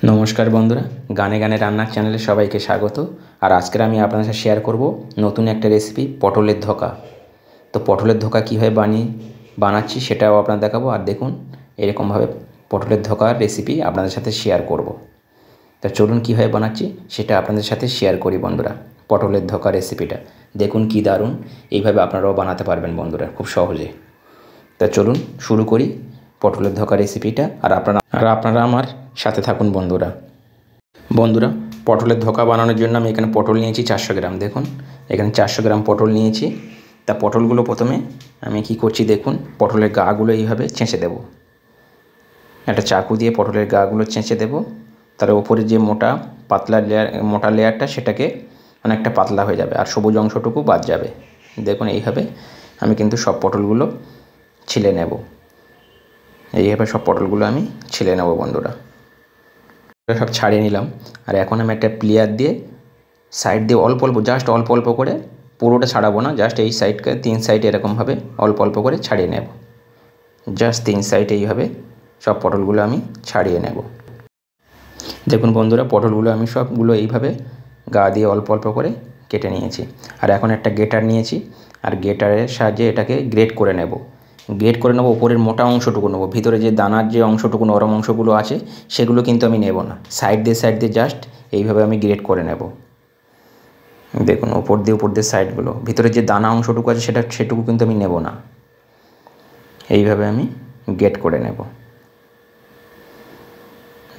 নমস্কার বন্ধুরা, গানে গানে রান্নার চ্যানেলে সবাইকে স্বাগত। আর আজকের আমি আপনাদের সাথে শেয়ার করব নতুন একটা রেসিপি, পটলের ধোকা। তো পটলের ধোকা কীভাবে বানাচ্ছি সেটাও আপনাদের দেখাবো। আর দেখুন, এরকমভাবে পটলের ধোকার রেসিপি আপনাদের সাথে শেয়ার করব। তা চলুন কীভাবে বানাচ্ছি সেটা আপনাদের সাথে শেয়ার করি বন্ধুরা। পটলের ধোকা রেসিপিটা দেখুন কী দারুণ, এইভাবে আপনারাও বানাতে পারবেন বন্ধুরা খুব সহজে। তা চলুন শুরু করি পটলের ধোকা রেসিপিটা। আর আপনারা আমার সাথে থাকুন বন্ধুরা। পটলের ধোকা বানানোর জন্য আমি এখানে পটল নিয়েছি 400 গ্রাম। দেখুন এখানে 400 গ্রাম পটল নিয়েছি। তা পটলগুলো প্রথমে আমি কি করছি দেখুন, পটলের গাগুলো এইভাবে ছেঁচে দেব। একটা চাকু দিয়ে পটলের গাগুলো ছেঁচে দেব। তার ওপরে যে মোটা লেয়ারটা সেটাকে অনেকটা পাতলা হয়ে যাবে, আর সবুজ অংশটুকু বাদ যাবে। দেখুন এইভাবে আমি কিন্তু সব পটলগুলো ছিলে নেব। এইভাবে সব পটলগুলো আমি ছিলে নেব বন্ধুরা। সব ছাড়িয়ে নিলাম। আর এখন আমি একটা প্লেয়ার দিয়ে সাইড দিয়ে অল্প অল্প করে, পুরোটা ছাড়াবো না, জাস্ট এই সাইডকে 3 সাইড এরকমভাবে অল্প করে ছাড়িয়ে নেব। জাস্ট 3 সাইড এইভাবে সব পটলগুলো আমি ছাড়িয়ে নেব। দেখুন বন্ধুরা, পটলগুলো আমি সবগুলো এইভাবে গা দিয়ে অল্প করে কেটে নিয়েছি। আর এখন একটা গ্রেটার নিয়েছি, আর গ্রেটারের সাহায্যে এটাকে গ্রেট করে নেব। ওপরের মোটা অংশটুকু নেব, ভিতরে যে দানার যে অংশটুকু নরম অংশগুলো আছে সেগুলো কিন্তু আমি নেব না। সাইড দিয়ে জাস্ট এইভাবে আমি গ্রেট করে নেব। দেখুন উপর দিয়ে সাইডগুলো, ভিতরে যে দানা অংশটুকু আছে সেটুকু কিন্তু আমি নেব না। এইভাবে আমি গ্রেট করে নেব।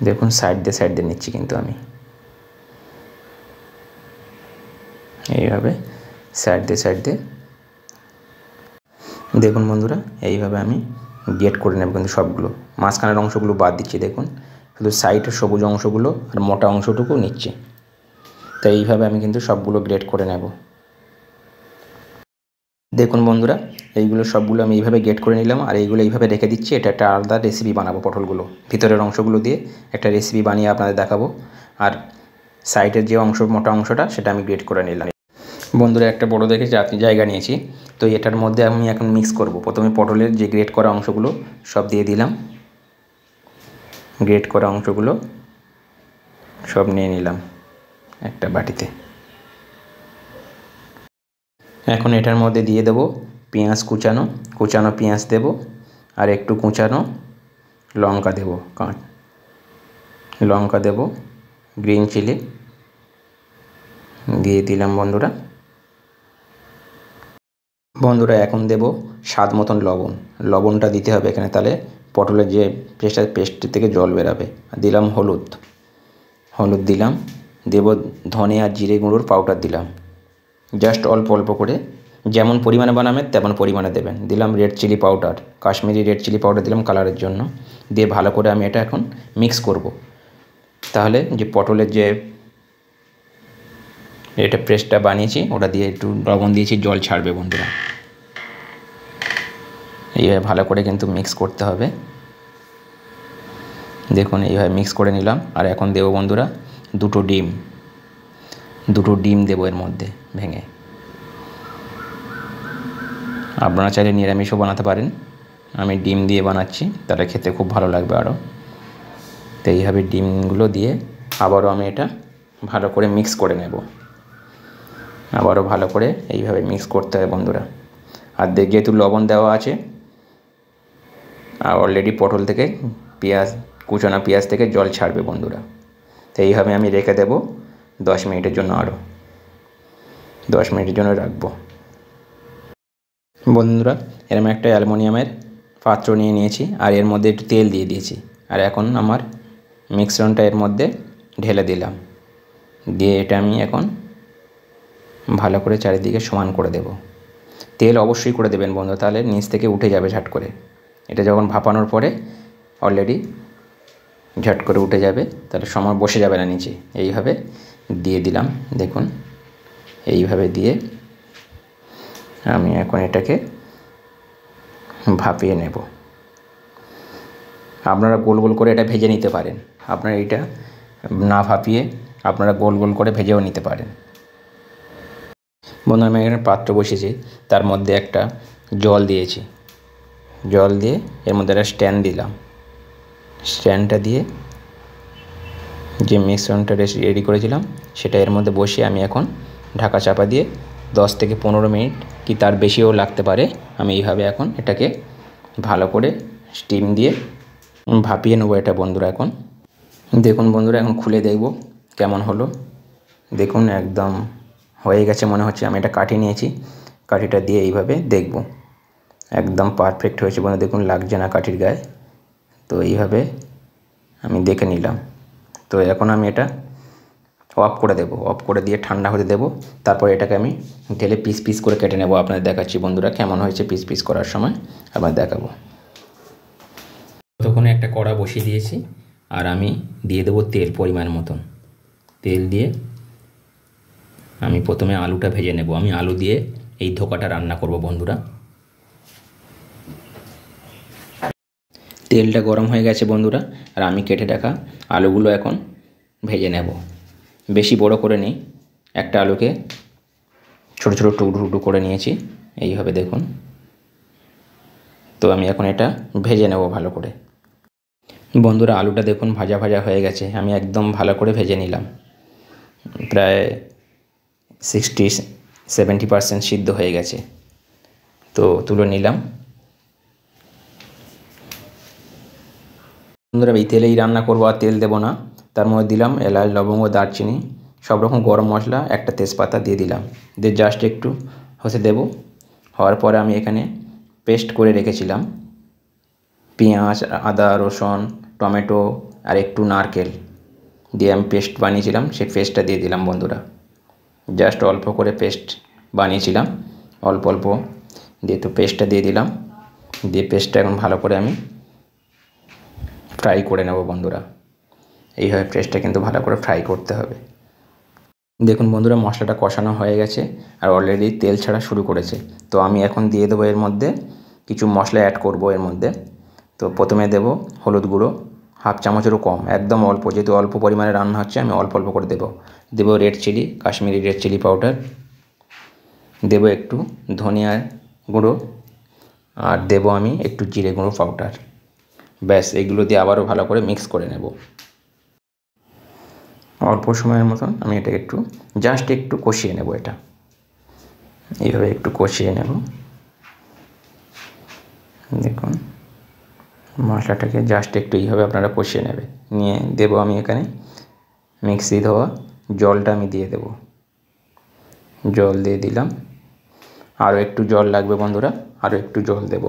দেখুন সাইড দিয়ে নিচ্ছি কিন্তু আমি এইভাবে সাইড দিয়ে। দেখুন বন্ধুরা, এইভাবে আমি গ্রেট করে নেব, কিন্তু সবগুলো মাঝখানের অংশগুলো বাদ দিচ্ছি। দেখুন শুধু সাইডের সবুজ অংশগুলো আর মোটা অংশটুকু নিচ্ছি। তাই এইভাবে আমি কিন্তু সবগুলো গ্রেট করে নেব। দেখুন বন্ধুরা, এইগুলো সবগুলো আমি এইভাবে গ্রেট করে নিলাম, আর এইগুলো এইভাবে রেখে দিচ্ছি। এটা একটা আলাদা রেসিপি বানাবো, পটলগুলো ভিতরের অংশগুলো দিয়ে একটা রেসিপি বানিয়ে আপনাদের দেখাবো। আর সাইডের যে মোটা অংশটা সেটা আমি গ্রেট করে নিলাম। বন্ধুরা, একটা বড় দেখে জায়গা নিয়েছি। তো এটার মধ্যে আমি এখন মিক্স করব। প্রথমে পটলের যে গ্রেট করা অংশগুলো সব দিয়ে দিলাম। গ্রেট করা অংশগুলো সব নিয়ে নিলাম একটা বাটিতে। এখন এটার মধ্যে দিয়ে দেব পেঁয়াজ, কুচানো পেঁয়াজ দেব, আর একটু কুচানো লঙ্কা দেব, গ্রিন চিলি দিয়ে দিলাম বন্ধুরা। এখন দেব স্বাদ মতন লবণটা দিতে হবে এখানে, তাহলে পটলের যে পেস্ট থেকে জল বেরাবে। দিলাম হলুদ দিলাম, দেব ধনে আর জিরে গুঁড়োর পাউডার দিলাম, জাস্ট অল্প করে, যেমন পরিমাণে বানাবেন তেমন পরিমাণে দেবেন। দিলাম red chilli powder, Kashmiri red chilli powder দিলাম কালারের জন্য। দিয়ে ভালো করে আমি এটা এখন মিক্স করব। তাহলে যে পটলের যে এটা পেস্টটা বানিয়েছি ওটা দিয়ে একটু লবণ দিয়েছি, জল ছাড়বে বন্ধুরা। এইভাবে ভালো করে কিন্তু মিক্স করতে হবে। দেখুন এইভাবে মিক্স করে নিলাম। আর এখন দেবো বন্ধুরা দুটো ডিম দেবো এর মধ্যে ভেঙে। আপনারা চাইলে নিরামিষও বানাতে পারেন, আমি ডিম দিয়ে বানাচ্ছি, তাহলে খেতে খুব ভালো লাগবে আরও। তো এইভাবে ডিমগুলো দিয়ে আবারও আমি এটা ভালো করে মিক্স করে নেব। আবারও ভালো করে এইভাবে মিক্স করতে হবে বন্ধুরা। আর যেহেতু লবণ দেওয়া আছে, আর অলরেডি পটল থেকে কুচানো পেঁয়াজ থেকে জল ছাড়বে বন্ধুরা। তো এইভাবে আমি রেখে দেব 10 মিনিটের জন্য, আরও 10 মিনিটের জন্য রাখবো বন্ধুরা। এরকম একটা অ্যালুমিনিয়ামের পাত্র নিয়ে নিয়েছি, আর এর মধ্যে একটু তেল দিয়ে দিয়েছি। আর এখন আমার মিশ্রণটা এর মধ্যে ঢেলে দিলাম। দিয়ে এটা আমি এখন ভালো করে চারিদিকে সমান করে দেব। তেল অবশ্যই করে দেবেন বন্ধু, তাহলে নিচ থেকে উঠে যাবে ঝাট করে। এটা যখন ভাপানোর পরে অলরেডি ঝট করে উঠে যাবে, তাহলে সময় বসে যাবে না নিচে। এইভাবে দিয়ে দিলাম। দেখুন এইভাবে দিয়ে আমি এখন এটাকে ভাপিয়ে নেব। আপনারা গোল করে এটা ভেজে নিতে পারেন। আপনারা এটা না ভাপিয়ে আপনারা গোল করে ভেজেও নিতে পারেন। বন্ধু, আমি এখানে পাত্র বসিয়েছি, তার মধ্যে একটা জল দিয়েছি। জল দিয়ে এর মধ্যে একটা স্ট্যান্ড দিলাম। স্ট্যান্ডটা দিয়ে যে মিশ্রণটা রেডি করেছিলাম সেটা এর মধ্যে বসিয়ে আমি এখন ঢাকা চাপা দিয়ে 10 থেকে 15 মিনিট কি তার বেশিও লাগতে পারে আমি এইভাবে এখন এটাকে ভালো করে স্টিম দিয়ে ভাপিয়ে নেবো এটা বন্ধুরা। এখন দেখুন বন্ধুরা, এখন খুলে দেখব কেমন হলো। দেখুন একদম হয়ে গেছে মনে হচ্ছে। আমি এটা কাঠি নিয়েছি, কাঠিটা দিয়ে এইভাবে দেখব একদম পারফেক্ট হয়েছে বলে দেখুন লাগছে না কাঠির গায়ে। তো এইভাবে আমি দেখে নিলাম। তো এখন আমি এটা অফ করে দেব, অফ করে দিয়ে ঠান্ডা হতে দেব। তারপর এটাকে আমি ঢেলে পিস পিস করে কেটে নেব। আপনাদের দেখাচ্ছি বন্ধুরা কেমন হয়েছে পিস পিস করার সময় আবার দেখাবো। ততক্ষণে একটা কড়া বসিয়ে দিয়েছি আর আমি দিয়ে দেবো তেল পরিমাণ মতন। তেল দিয়ে আমি প্রথমে আলুটা ভেজে নেব। আমি আলু দিয়ে এই ধোকাটা রান্না করব বন্ধুরা। তেলটা গরম হয়ে গেছে বন্ধুরা, আর আমি কেটে রাখা আলুগুলো এখন ভেজে নেব। বেশি বড় করে নিই, একটা আলুকে ছোট ছোট টুকরো টুকরো করে নিয়েছি এইভাবে দেখুন। তো আমি এখন এটা ভেজে নেব ভালো করে। বন্ধুরা আলুটা দেখুন ভাজা ভাজা হয়ে গেছে, আমি একদম ভালো করে ভেজে নিলাম। প্রায় 60-70% সিদ্ধ হয়ে গেছে। তো তুলে নিলাম। বন্ধুরা এই তেলেই রান্না করবো, আর তেল দেবো না। তার মধ্যে দিলাম এলাচ, লবঙ্গ, দারচিনি, সব রকম গরম মশলা, একটা তেজপাতা দিয়ে দিলাম। দিয়ে জাস্ট একটু হতে দেব। হওয়ার পরে আমি এখানে পেস্ট করে রেখেছিলাম পেঁয়াজ, আদা, রসুন, টমেটো আর একটু নারকেল দিয়ে আমি পেস্ট বানিয়েছিলাম, সেই পেস্টটা দিয়ে দিলাম বন্ধুরা। জাস্ট অল্প করে পেস্ট বানিয়েছিলাম, অল্প অল্প দিয়ে তো পেস্টটা দিয়ে দিলাম। দিয়ে পেস্টটা এখন ভালো করে আমি ফ্রাই করে নেব বন্ধুরা। এইভাবে পেস্টটা কিন্তু ভালো করে ফ্রাই করতে হবে। দেখুন বন্ধুরা মশলাটা কষানো হয়ে গেছে আর অলরেডি তেল ছাড়া শুরু করেছে। তো আমি এখন দিয়ে দেবো এর মধ্যে কিছু মশলা অ্যাড করব এর মধ্যে। তো প্রথমে দেব হলুদ গুঁড়ো, হাফ চামচেরও কম, একদম অল্প, যেহেতু অল্প পরিমাণে রান্না হচ্ছে আমি অল্প অল্প করে দেবো। দেবো red chilli, Kashmiri red chilli powder, দেবো একটু ধনিয়ার গুঁড়ো, আর দেবো আমি একটু জিরে গুঁড়ো পাউডার। ব্যাস এগুলো দিয়ে আবারও ভালো করে মিক্স করে নেব। অল্প সময়ের মতন আমি এটা একটু জাস্ট একটু কষিয়ে নেব। এটা এইভাবে একটু কষিয়ে নেব। দেখুন মশলাটাকে জাস্ট একটু এইভাবে আপনারা কষিয়ে নেবে। নিয়ে দেবো আমি এখানে মিক্সি ধোয়া জলটা আমি দিয়ে দেব। জল দিয়ে দিলাম, আরও একটু জল লাগবে বন্ধুরা, আরও একটু জল দেব।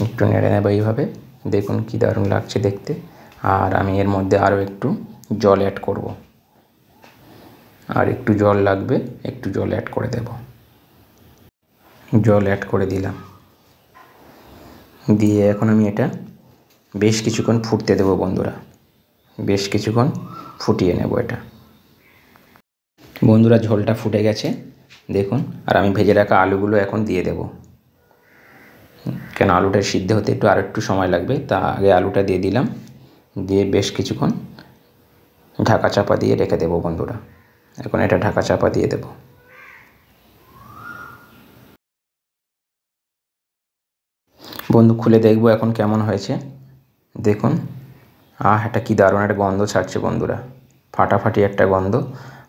একটু নেড়ে নেব এইভাবে। দেখুন কি দারুণ লাগছে দেখতে। আর আমি এর মধ্যে আরও একটু জল অ্যাড করব, আর একটু জল লাগবে, একটু জল অ্যাড করে দেব। জল অ্যাড করে দিলাম। দিয়ে এখন আমি এটা বেশ কিছুক্ষণ ফুটতে দেব বন্ধুরা। বেশ কিছুক্ষণ ফুটিয়ে নেব এটা। বন্ধুরা ঝোলটা ফুটে গেছে দেখুন। আর আমি ভেজে রাখা আলুগুলো এখন দিয়ে দেব, কেন আলুটা সিদ্ধ হতে আর একটু সময় লাগবে। তা আগে আলুটা দিয়ে দিলাম। দিয়ে বেশ কিছুক্ষণ ঢাকা চাপা দিয়ে রেখে দেব বন্ধুরা। এখন এটা ঢাকা চাপা দিয়ে দেব। বন্ধু খুলে দেখব এখন কেমন হয়েছে। দেখুন এটা কি দারুণ একটা গন্ধ ছাড়ছে বন্ধুরা, ফাটাফাটি একটা গন্ধ।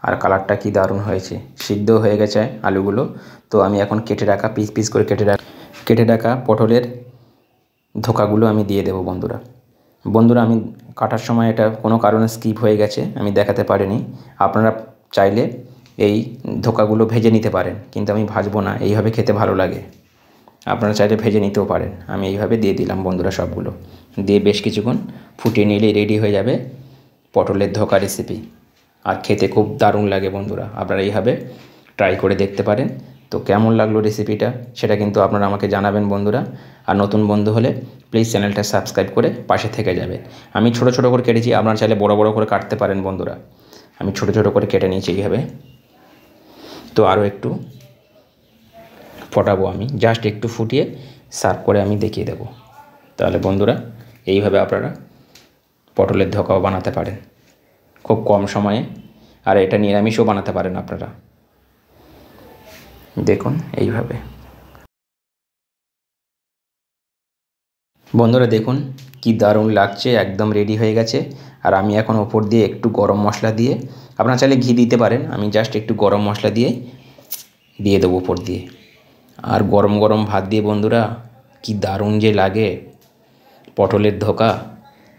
আর কালারটা কি দারুণ হয়েছে, সিদ্ধ হয়ে গেছে আলুগুলো। তো আমি এখন কেটে রাখা পিস পিস করে কেটে রাখা পটলের ধোকাগুলো আমি দিয়ে দেব বন্ধুরা। বন্ধুরা আমি কাটার সময় এটা কোনো কারণে স্কিপ হয়ে গেছে, আমি দেখাতে পারিনি। আপনারা চাইলে এই ধোকাগুলো ভেজে নিতে পারেন, কিন্তু আমি ভাজবো না, এইভাবে খেতে ভালো লাগে। আপনারা চাইলে ভেজে নিতেও পারেন। আমি এইভাবে দিয়ে দিলাম বন্ধুরা সবগুলো। দিয়ে বেশ কিছুক্ষণ ফুটিয়ে নিলেই রেডি হয়ে যাবে পটলের ধোকা রেসিপি। আর খেতে খুব দারুণ লাগে বন্ধুরা, আপনারা এইভাবে ট্রাই করে দেখতে পারেন। তো কেমন লাগলো রেসিপিটা সেটা কিন্তু আপনারা আমাকে জানাবেন বন্ধুরা। আর নতুন বন্ধু হলে প্লিজ চ্যানেলটা সাবস্ক্রাইব করে পাশে থেকে যাবেন। আমি ছোট ছোট করে কেটেছি, আপনারা চাইলে বড় বড় করে কাটতে পারেন বন্ধুরা। আমি ছোট ছোট করে কেটে নিয়েছি এইভাবে। তো আরও একটু ফোটাবো আমি, জাস্ট একটু ফুটিয়ে সার্ভ করে আমি দেখিয়ে দেবো। তাহলে বন্ধুরা এইভাবে আপনারা পটলের ধোকাও বানাতে পারেন খুব কম সময়ে। আর এটা নিরামিষও বানাতে পারেন আপনারা। দেখুন এইভাবে বন্ধুরা, দেখুন কি দারুণ লাগছে, একদম রেডি হয়ে গেছে। আর আমি এখন ওপর দিয়ে একটু গরম মশলা দিয়ে, আপনারা চাইলে ঘি দিতে পারেন, আমি জাস্ট একটু গরম মশলা দিয়ে দেবো ওপর দিয়ে। আর গরম গরম ভাত দিয়ে বন্ধুরা কি দারুণ যে লাগে পটলের ধোকা।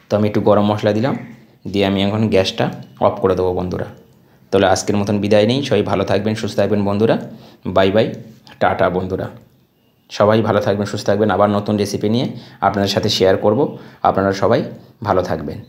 তো আমি একটু গরম মশলা দিলাম, দিয়ে আমি এখন গ্যাসটা অফ করে দেবো বন্ধুরা। তাহলে আজকের মতন বিদায় নেই, সবাই ভালো থাকবেন, সুস্থ থাকবেন বন্ধুরা। বাই বাই, টাটা বন্ধুরা। সবাই ভালো থাকবেন, সুস্থ থাকবেন। আবার নতুন রেসিপি নিয়ে আপনাদের সাথে শেয়ার করব। আপনারা সবাই ভালো থাকবেন।